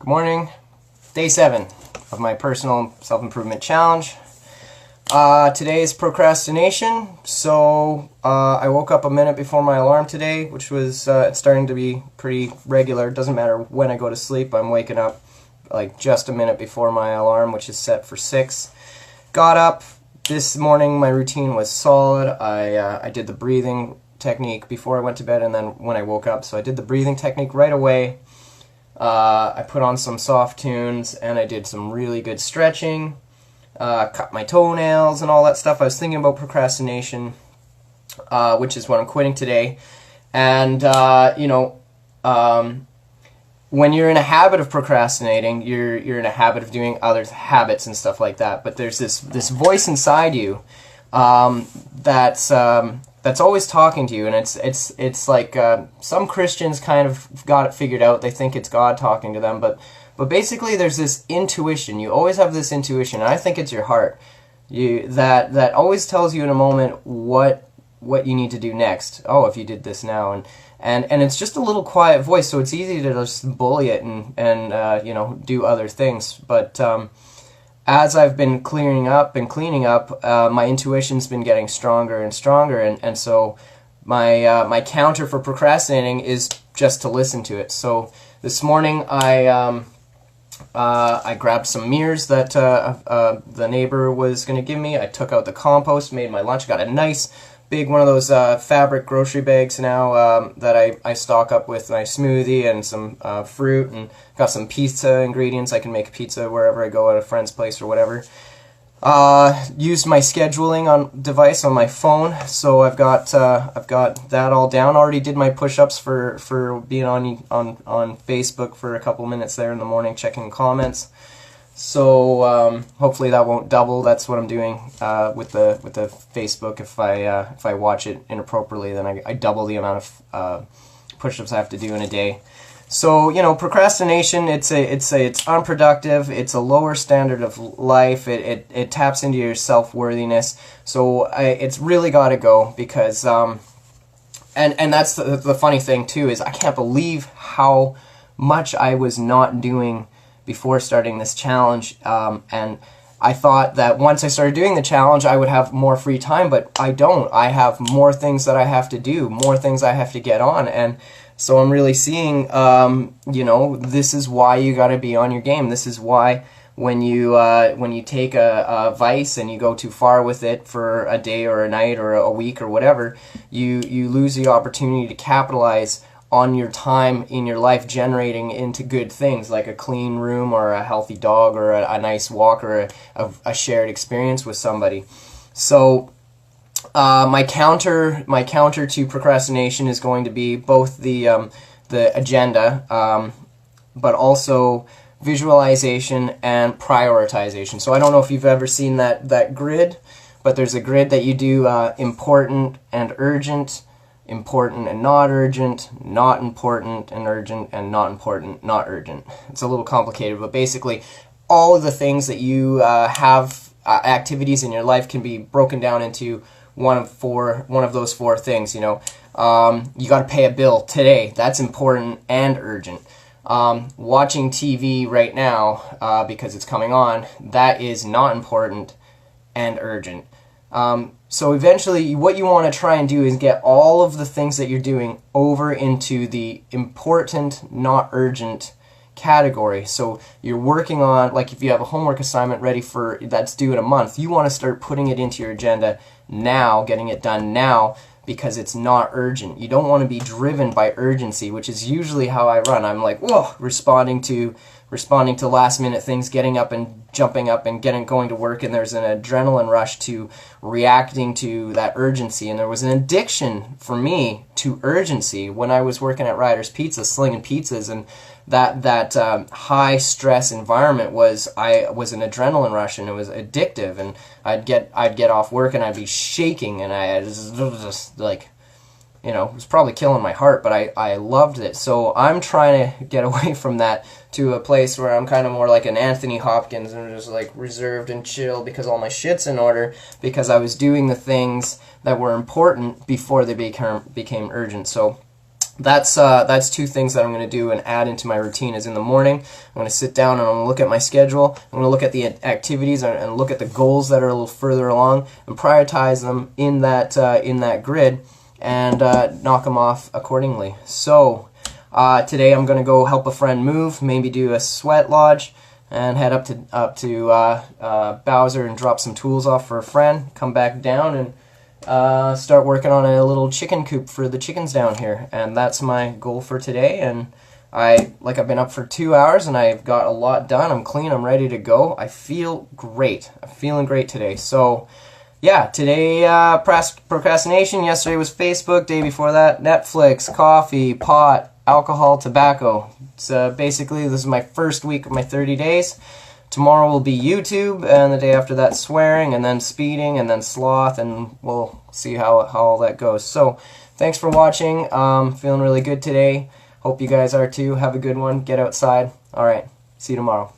Good morning. Day 7 of my personal self-improvement challenge. Today is procrastination, so I woke up a minute before my alarm today, which was it's starting to be pretty regular. It doesn't matter when I go to sleep, I'm waking up like just a minute before my alarm, which is set for 6. Got up this morning, my routine was solid. I did the breathing technique before I went to bed and then when I woke up, so I did the breathing technique right away. I put on some soft tunes and I did some really good stretching, cut my toenails and all that stuff. I was thinking about procrastination, which is what I'm quitting today. And, when you're in a habit of procrastinating, you're in a habit of doing other habits and stuff like that. But there's this voice inside you that's always talking to you, and it's like some Christians kind of got it figured out. They think it's God talking to them, but basically there's this intuition. You always have this intuition, and I think it's your heart. That always tells you in a moment what you need to do next. Oh, if you did this now, and it's just a little quiet voice, so it's easy to just bully it and do other things. But as I've been cleaning up, my intuition's been getting stronger and stronger, and so my counter for procrastinating is just to listen to it. So this morning I grabbed some mirrors that the neighbor was going to give me. I took out the compost, made my lunch, got a nice big one of those fabric grocery bags now that I stock up with my smoothie and some fruit, and got some pizza ingredients. I can make pizza wherever I go, at a friend's place or whatever. Used my scheduling device on my phone, so I've got that all down. Already did my push-ups for being on Facebook for a couple minutes there in the morning, checking comments. So hopefully that won't double. That's what I'm doing with the Facebook. If I watch it inappropriately, then I double the amount of push-ups I have to do in a day. So procrastination. It's unproductive. It's a lower standard of life. It taps into your self-worthiness. So it's really got to go, because and that's the funny thing too, is I can't believe how much I was not doing before starting this challenge, and I thought that once I started doing the challenge I would have more free time, but I don't. I have more things that I have to do, more things I have to get on, and so I'm really seeing, this is why you got to be on your game. This is why when you take a vice and you go too far with it for a day or a night or a week or whatever, you lose the opportunity to capitalize on your time in your life generating into good things, like a clean room or a healthy dog or a nice walk or a shared experience with somebody. So my counter to procrastination is going to be both the agenda, but also visualization and prioritization. So I don't know if you've ever seen that grid, but there's a grid that you do important and urgent, important and not urgent, not important and urgent, and not important, not urgent. It's a little complicated, but basically all of the things that you have, activities in your life, can be broken down into one of those 4 things. You got to pay a bill today. That's important and urgent. Watching TV right now because it's coming on, that is not important and urgent. So eventually what you want to try and do is get all of the things that you're doing over into the important, not urgent category. So you're working on, like if you have a homework assignment ready that's due in a month, you want to start putting it into your agenda now, getting it done now, because it's not urgent. You don't want to be driven by urgency, which is usually how I run. I'm like, whoa, responding to last minute things, getting up and jumping up and going to work, and there's an adrenaline rush to reacting to that urgency. And there was an addiction for me to urgency when I was working at Ryder's Pizza, slinging pizzas, and that high stress environment was an adrenaline rush, and it was addictive. And I'd get off work and I'd be shaking, and I just like, it was probably killing my heart, but I loved it. So I'm trying to get away from that to a place where I'm kind of more like an Anthony Hopkins and just like reserved and chill, because all my shit's in order, because I was doing the things that were important before they became urgent. So that's two things that I'm going to do and add into my routine. Is in the morning, I'm going to sit down and I'm going to look at my schedule. I'm going to look at the activities and look at the goals that are a little further along and prioritize them in that grid and knock them off accordingly. So today I'm going to go help a friend move, maybe do a sweat lodge, and head up to Bowser and drop some tools off for a friend. Come back down and start working on a little chicken coop for the chickens down here, and that's my goal for today. And I've been up for 2 hours and I've got a lot done. I'm clean, I'm ready to go. I feel great. I'm feeling great today. So yeah, today procrastination, yesterday was Facebook, day before that Netflix, coffee, pot, alcohol, tobacco. So basically this is my first week of my 30 days. Tomorrow will be YouTube, and the day after that swearing, and then speeding, and then sloth, and we'll see how all that goes. So, thanks for watching. Feeling really good today. Hope you guys are too. Have a good one. Get outside. Alright, see you tomorrow.